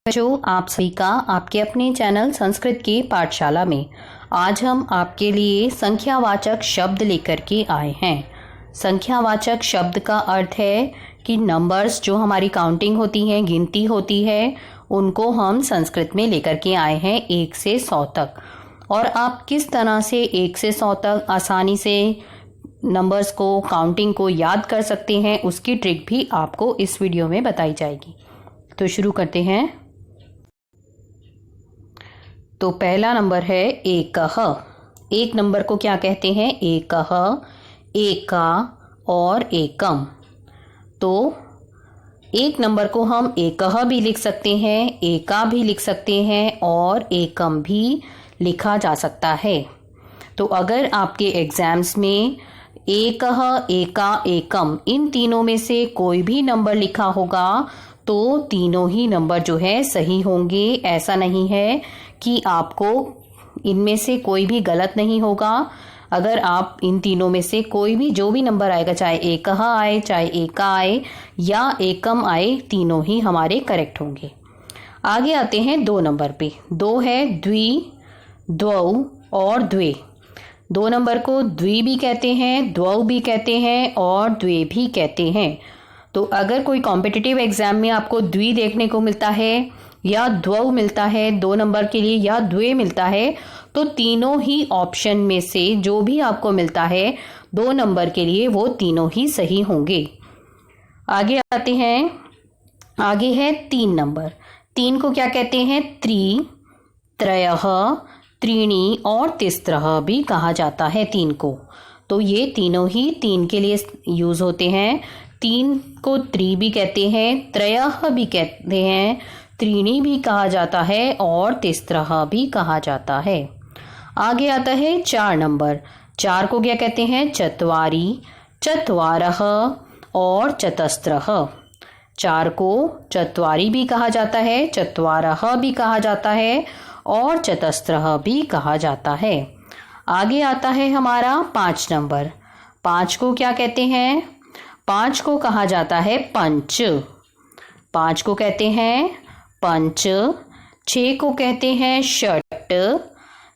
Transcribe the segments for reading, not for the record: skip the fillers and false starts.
बच्चों, आप सभी का आपके अपने चैनल संस्कृत की पाठशाला में आज हम आपके लिए संख्यावाचक शब्द लेकर के आए हैं। संख्यावाचक शब्द का अर्थ है कि नंबर्स जो हमारी काउंटिंग होती हैं, गिनती होती है, उनको हम संस्कृत में लेकर के आए हैं 1 से 100 तक। और आप किस तरह से 1 से 100 तक आसानी से नंबर्स को, काउंटिंग को याद कर सकते हैं, उसकी ट्रिक भी आपको इस वीडियो में बताई जाएगी। तो शुरू करते हैं। तो पहला नंबर है एकः। एक नंबर को क्या कहते हैं? एकः, एका और एकम। तो एक नंबर को हम एकः भी लिख सकते हैं, एका भी लिख सकते हैं और एकम भी लिखा जा सकता है। तो अगर आपके एग्जाम्स में एकः, एका, एकम इन तीनों में से कोई भी नंबर लिखा होगा तो तीनों ही नंबर जो है सही होंगे। ऐसा नहीं है कि आपको इनमें से कोई भी गलत नहीं होगा। अगर आप इन तीनों में से कोई भी जो भी नंबर आएगा, चाहे एकः आए, चाहे एका आए या एकम आए, तीनों ही हमारे करेक्ट होंगे। आगे आते हैं 2 नंबर पे। 2 है द्वि, द्वौ और द्वे। 2 नंबर को द्वि भी कहते हैं, द्वौ भी कहते हैं और द्वे भी कहते हैं। तो अगर कोई कॉम्पिटिटिव एग्जाम में आपको द्वि देखने को मिलता है या द्वौ मिलता है 2 नंबर के लिए, या द्वे मिलता है, तो तीनों ही ऑप्शन में से जो भी आपको मिलता है 2 नंबर के लिए, वो तीनों ही सही होंगे। आगे आते हैं। आगे है 3 नंबर। 3 को क्या कहते हैं? त्रि, त्रयः, त्रीणि और तिस्रः भी कहा जाता है 3 को। तो ये तीनों ही 3 के लिए यूज होते हैं। 3 को त्रि भी कहते हैं, त्रयः भी कहते हैं, त्रीणि भी कहा जाता है और तिस्रः भी कहा जाता है। आगे आता है 4 नंबर। 4 को क्या कहते हैं? चत्वारि, चत्वारः और चतस्रः। 4 को चत्वारि भी कहा जाता है, चत्वारः भी कहा जाता है और चतस्रः भी कहा जाता है। आगे आता है हमारा 5 नंबर। 5 को क्या कहते हैं? 5 को कहा जाता है पंच। 5 को कहते हैं पंच। 6 को कहते हैं षट।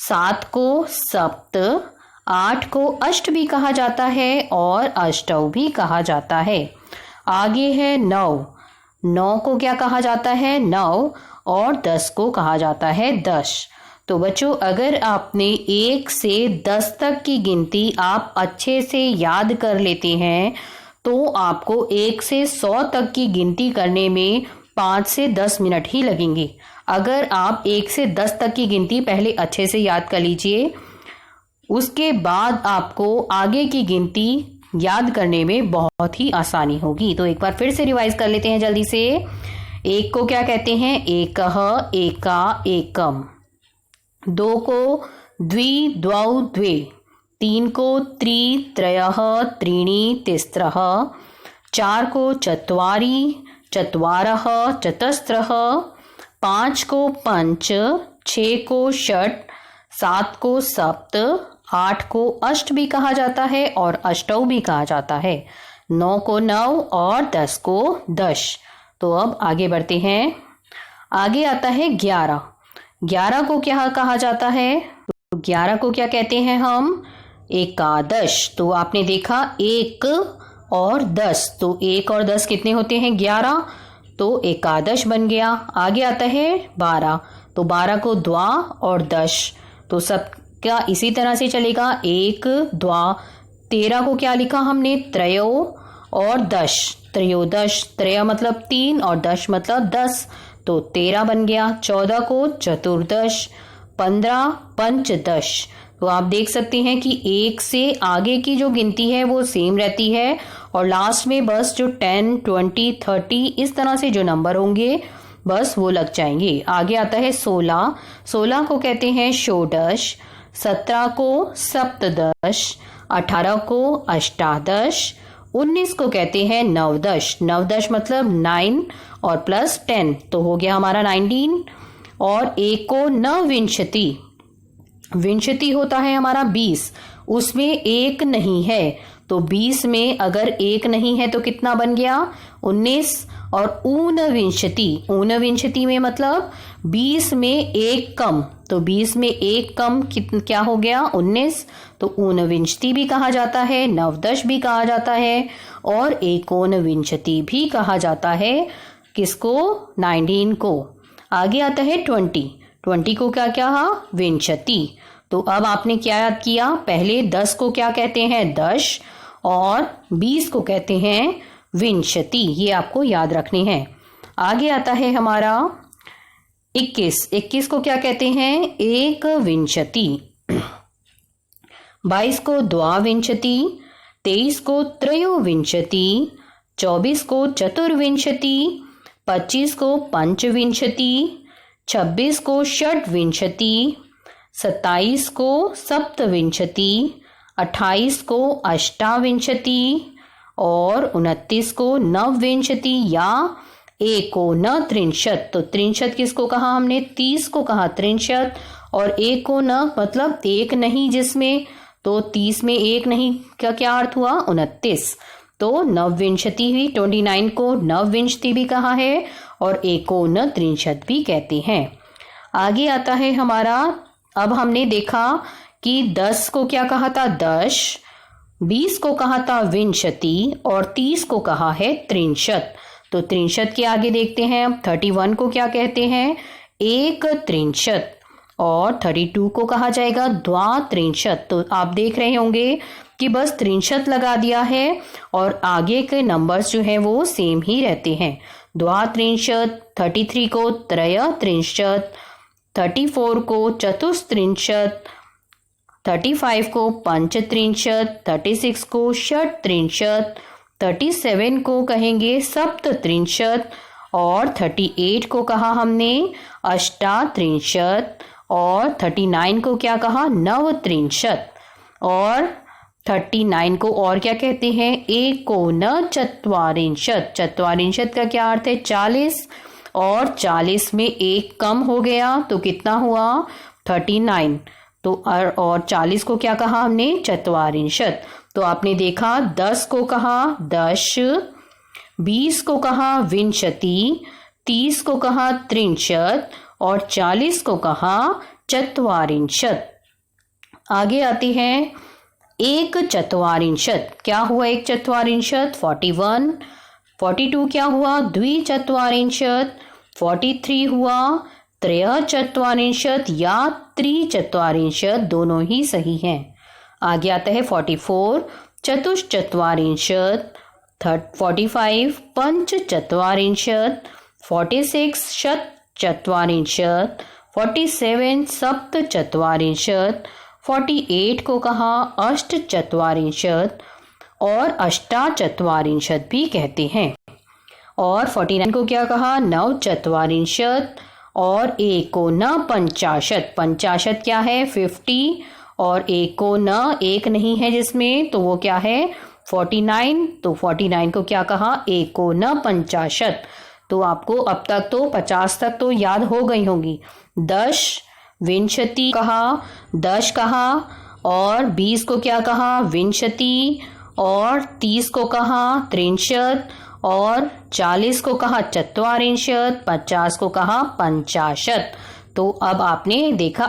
7 को सप्त। 8 को अष्ट भी कहा जाता है और अष्टौ भी कहा जाता है। आगे है 9। 9 को क्या कहा जाता है? 9 और 10 को कहा जाता है 10। तो बच्चों, अगर आपने 1 से 10 तक की गिनती आप अच्छे से याद कर लेते हैं तो आपको 1 से 100 तक की गिनती करने में 5 से 10 मिनट ही लगेंगे। अगर आप 1 से 10 तक की गिनती पहले अच्छे से याद कर लीजिए, उसके बाद आपको आगे की गिनती याद करने में बहुत ही आसानी होगी। तो एक बार फिर से रिवाइज कर लेते हैं जल्दी से। 1 को क्या कहते हैं? एकः, एका, एकम। 2 को द्वि, द्वौ, द्वे। 3 को त्रि, त्रयः, त्रीणि, तिस्रः। 4 को चत्वारि, चत्वारः, चतस्रः। 5 को पंच। 6 को षट। 7 को सप्त। 8 को अष्ट भी कहा जाता है और अष्टौ भी कहा जाता है। 9 को 9 और 10 को 10। तो अब आगे बढ़ते हैं। आगे आता है 11। 11 को क्या कहा जाता है? 11 को क्या कहते हैं हम? एकादश। तो आपने देखा 1 और 10, तो 1 और 10 कितने होते हैं? 11। तो एकादश बन गया। आगे आता है 12। तो 12 को द्वा और दश। तो सब क्या इसी तरह से चलेगा? 1, द्वा। 13 को क्या लिखा हमने? त्रयो और दश, त्रयोदश। त्रय मतलब 3 और दश मतलब 10, तो 13 बन गया। 14 को चतुर्दश। 15 पंचदश। तो आप देख सकते हैं कि 1 से आगे की जो गिनती है वो सेम रहती है और लास्ट में बस जो 10, 20, 30 इस तरह से जो नंबर होंगे बस वो लग जाएंगे। आगे आता है 16। 16 को कहते हैं षोडश। 17 को सप्तदश। 18 को अष्टादश। 19 को कहते हैं नवदश। नवदश मतलब 9 और प्लस 10, तो हो गया हमारा 19। और 1 को नवविंशति। विंशति होता है हमारा 20, उसमें 1 नहीं है, तो 20 में अगर 1 नहीं है तो कितना बन गया? 19। और ऊनविंशति, ऊनविंशति में मतलब 20 में एक कम, तो 20 में एक कम क्या हो गया 19, तो ऊनविंशति भी कहा जाता है, नवदश भी कहा जाता है और एकोनविंशति भी कहा जाता है। किसको? 19 को। आगे आता है 20 को क्या कहा? विंशति। तो अब आपने क्या याद किया? पहले 10 को क्या कहते हैं? दश, और 20 को कहते हैं विंशति। ये आपको याद रखने हैं। आगे आता है हमारा 21 को क्या कहते हैं? एक विंशति। 22 को द्वाविंशति, 23 को त्रयोविंशति, 24 को चतुर्विंशति, 25 को पंचविंशति, 26 को षड्विंशति, 27 को सप्तविंशति, 28 को अष्टाविंशति और 29 को नवविंशति या एकोनत्रिंशत्। तो त्रिंशत् किसको कहा हमने? 30 को कहा त्रिंशत्, और एकोन मतलब एक नहीं जिसमें, तो 30 में एक नहीं का क्या अर्थ हुआ? 29। तो नवविंशति हुई, 29 को नवविंशति भी कहा है और एकोनत्रिंशत् भी कहते हैं। आगे आता है हमारा, अब हमने देखा कि 10 को क्या कहा था? दश, 20 को कहा था विंशति और 30 को कहा है त्रिंशत्। तो त्रिंशत् के आगे देखते हैं, 31 को क्या कहते हैं? एक त्रिंशत्, और 32 को कहा जाएगा द्वात्रिंशत्। तो आप देख रहे होंगे कि बस त्रिंशत् लगा दिया है और आगे के नंबर्स जो हैं वो सेम ही रहते हैं। द्वात्रिंशत्, 33 को त्रयत्रिंशत्, 34 को चतुस्त्रिंशत्, 35 को पंचत्रिंशत्, 36 को षट्त्रिंशत्, 37 को कहेंगे सप्तत्रिंशत् और 38 को कहा हमने अष्टात्रिंशत् और 39 को क्या कहा? नवत्रिंशत्, और 39 को और क्या कहते हैं? एकोनचत्वारिंशत्। चत्वारिंशत् का क्या अर्थ है? 40, और 40 में एक कम हो गया तो कितना हुआ? 39। तो और 40 को क्या कहा हमने? चत्वारिंशत्। तो आपने देखा 10 को कहा दश, 20 को कहा विंशति, 30 को कहा त्रिंशत् और 40 को कहा चत्वारिंशत्। आगे आते हैं एक चत्वारिंशत्। क्या हुआ एक चत्वारिंशत्? 41। 42 क्या हुआ? द्विचत्वारिंशत्। 43 हुआ त्रयचत्वारिंशत् या त्रिचत्वारिंशत्, दोनों ही सही हैं। आगे आता है 44 चतुश्चत्वारिंशत्, 45 पंचचत्वारिंशत्, 46 षट्चत्वारिंशत्, 47 सप्तचत्वारिंशत्, 48 को कहा अष्टचत्वारिंशत् और अष्टाचत्वारिंशत् भी कहते हैं। और 49 को क्या कहा? नवचत्वारिंशत् और एकोनपंचाशत्। पंचाशत् क्या है? 50, और एकोन एक नहीं है जिसमें, तो वो क्या है? 49। तो 49 को क्या कहा? एकोनपंचाशत्। तो आपको अब तक तो 50 तक तो याद हो गई होंगी। 10 विंशति कहा, 10 कहा, और 20 को क्या कहा? विंशति, और 30 को कहा त्रिंशत्, और 40 को कहा चत्वारिंशत्, 50 को कहा पंचाशत्। तो अब आपने देखा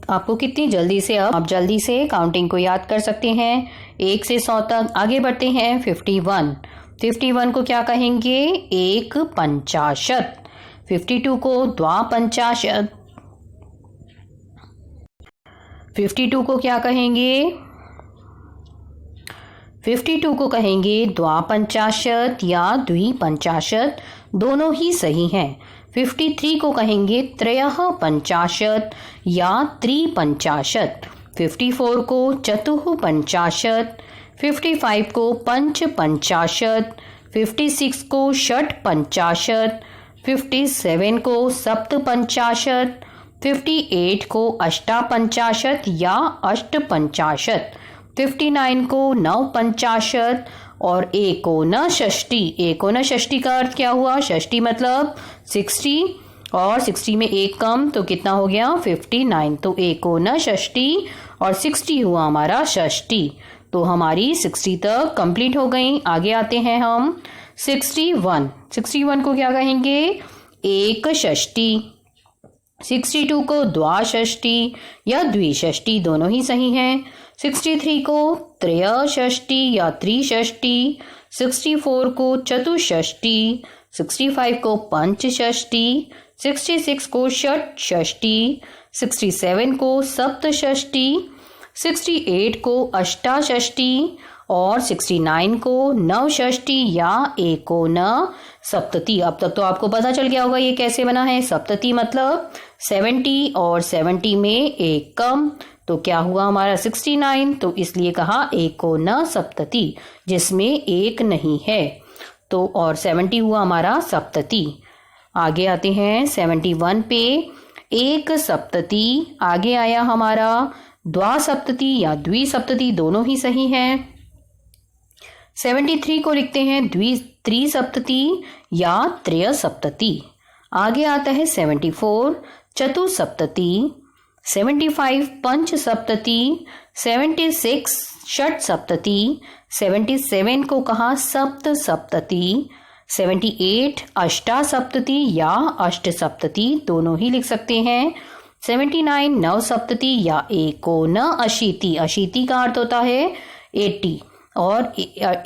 आपको कितनी जल्दी से, अब आप जल्दी से काउंटिंग को याद कर सकते हैं 1 से 100 तक। आगे बढ़ते हैं 51। 51 को क्या कहेंगे? एक पंचाशत्। 52 को द्वापंचाशत्। 52 को क्या कहेंगे? 52 को कहेंगे द्वापंचाशत् या द्विपंचाशत्, दोनों ही सही हैं। 53 को कहेंगे त्रयः पंचाशत् या त्रिपंचाशत्। 54 को चतुः पंचाशत्। 55 को पंच पंचाशत्। 56 को षट् पंचाशत्। 57 को सप्त पंचाशत्। 58 को अष्टापंचाशत् या अष्टपंचाशत्। 59 को नवपंचाशत् और एकोनषष्टि। एकोनषष्टि का अर्थ क्या हुआ? षष्टि मतलब 60, और 60 में एक कम तो कितना हो गया? 59। तो एकोनषष्टि और 60 हुआ हमारा षष्टि। तो हमारी 60 तक कंप्लीट हो गई। आगे आते हैं हम 61, 61 को क्या कहेंगे? एक षष्ठी। 62 को द्वाषष्ठी या द्विषष्ठी, दोनों ही सही हैं। 63 को त्रयषष्ठी या त्रिषष्ठी। 64 को चतुष्षष्ठी। 65 को पंचषष्ठी। 66 को षटषष्ठी। 67 को सप्तषष्ठी। 68 को अष्टाषष्ठी और 69 को नवषष्ठी या एकोन सप्तती। अब तक तो आपको पता चल गया होगा ये कैसे बना है। सप्तती मतलब 70 और 70 में एक कम, तो क्या हुआ हमारा 69, तो इसलिए कहा एकोन सप्तती, जिसमें एक नहीं है, तो और 70 हुआ हमारा सप्तती। आगे आते हैं 71 पे, एक सप्तती। आगे आया हमारा द्वासप्तती या द्विसप्तती, दोनों ही सही हैं। 73 को लिखते हैं त्रिसप्तती या त्रयसप्तती। आगे आता है 74 चतुसप्तती। 75 पंचसप्तती। 76 षटसप्तती। 77 को कहा सप्तसप्तती। 78 अष्टासप्तती या अष्टसप्तती, दोनों ही लिख सकते हैं। 79 नवसप्तती या एकोन अशीति। अशीति का अर्थ होता है 80 और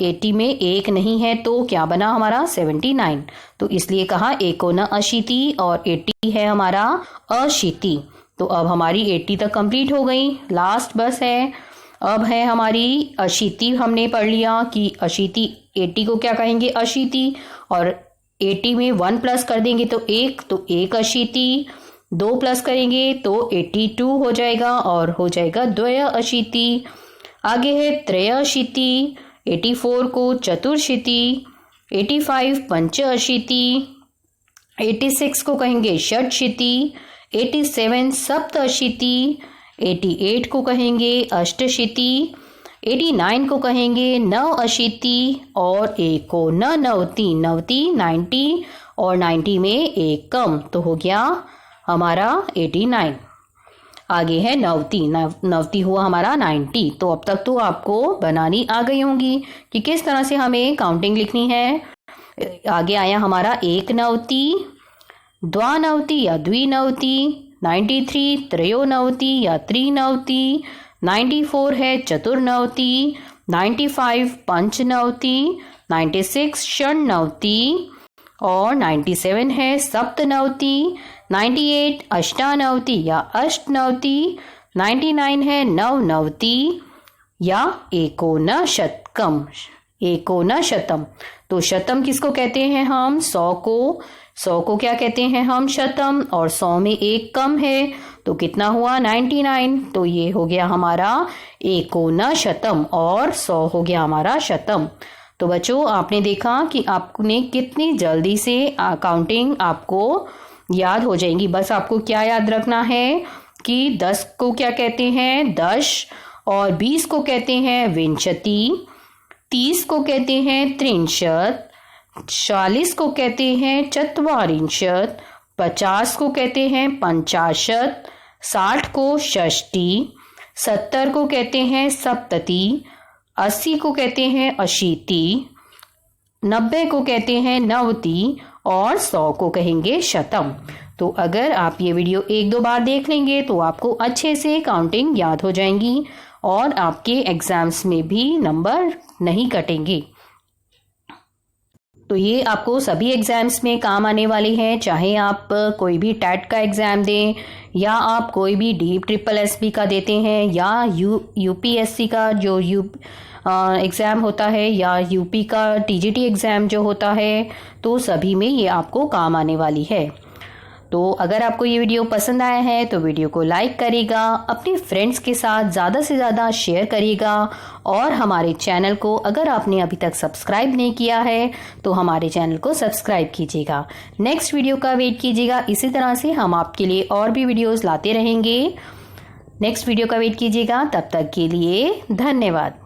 80 में एक नहीं है, तो क्या बना हमारा 79, तो इसलिए कहा एकोन अशीति और 80 है हमारा अशीति। तो अब हमारी 80 तक कंप्लीट हो गई, लास्ट बस है। अब है हमारी अशीति। हमने पढ़ लिया कि अशीति 80 को क्या कहेंगे? अशीति। और 80 में 1 प्लस कर देंगे तो एक अशीति। 2 प्लस करेंगे तो 82 हो जाएगा और हो जाएगा द्वय अशीति। आगे है त्रयशीति। 84 को चतुर्शीति। 85 पंचअशीति। 86 को कहेंगे षटशीति। 87 सप्तशीति। 88 को कहेंगे अष्टशीति। 89 को कहेंगे नवअशीति और एकोन नवति। 90 और 90 में एक कम, तो हो गया हमारा 89। आगे है नवति हुआ हमारा 90। तो अब तक तो आपको बनानी आ गई होंगी कि किस तरह से हमें काउंटिंग लिखनी है। आगे आया हमारा एक नवति, द्वानवति या द्विनवति। 93 त्रयोनवति या त्रिनवति। 94 है चतुर्नवति। 95 पंचनवति। 96 षण्णवति और 97 है सप्तनवति। 98 अष्टानवति या अष्टनवति। 99 है नवनवति या एकोनशतकम। एकोनशतम, तो शतम किसको कहते हैं हम? 100 को क्या कहते हैं हम? शतम। और 100 में एक कम है, तो कितना हुआ? 99। तो ये हो गया हमारा एकोनशतम और 100 हो गया हमारा शतम। तो बच्चों, आपने देखा कि आपने कितनी जल्दी से काउंटिंग आपको याद हो जाएंगी। बस आपको क्या याद रखना है कि 10 को क्या कहते हैं? 10। और 20 को कहते हैं विंशति। 30 को कहते हैं त्रिंशत। 40 को कहते हैं चत्वारिंशत। 50 को कहते हैं पंचाशत। 60 को षष्ठी। 70 को कहते हैं सप्तति। 80 को कहते हैं अशीति। 90 को कहते हैं नवति और 100 को कहेंगे शतम। तो अगर आप ये वीडियो 1-2 बार देख लेंगे तो आपको अच्छे से काउंटिंग याद हो जाएंगी और आपके एग्जाम्स में भी नंबर नहीं कटेंगे। तो ये आपको सभी एग्जाम्स में काम आने वाली है, चाहे आप कोई भी टेट का एग्ज़ाम दें या आप कोई भी DSSB का देते हैं या UPSC का जो एग्ज़ाम होता है या यूपी का TGT एग्ज़ाम जो होता है, तो सभी में ये आपको काम आने वाली है। तो अगर आपको ये वीडियो पसंद आया है तो वीडियो को लाइक करिएगा, अपने फ्रेंड्स के साथ ज़्यादा से ज़्यादा शेयर करिएगा और हमारे चैनल को अगर आपने अभी तक सब्सक्राइब नहीं किया है तो हमारे चैनल को सब्सक्राइब कीजिएगा। नेक्स्ट वीडियो का वेट कीजिएगा, इसी तरह से हम आपके लिए और भी वीडियोज़ लाते रहेंगे। नेक्स्ट वीडियो का वेट कीजिएगा, तब तक के लिए धन्यवाद।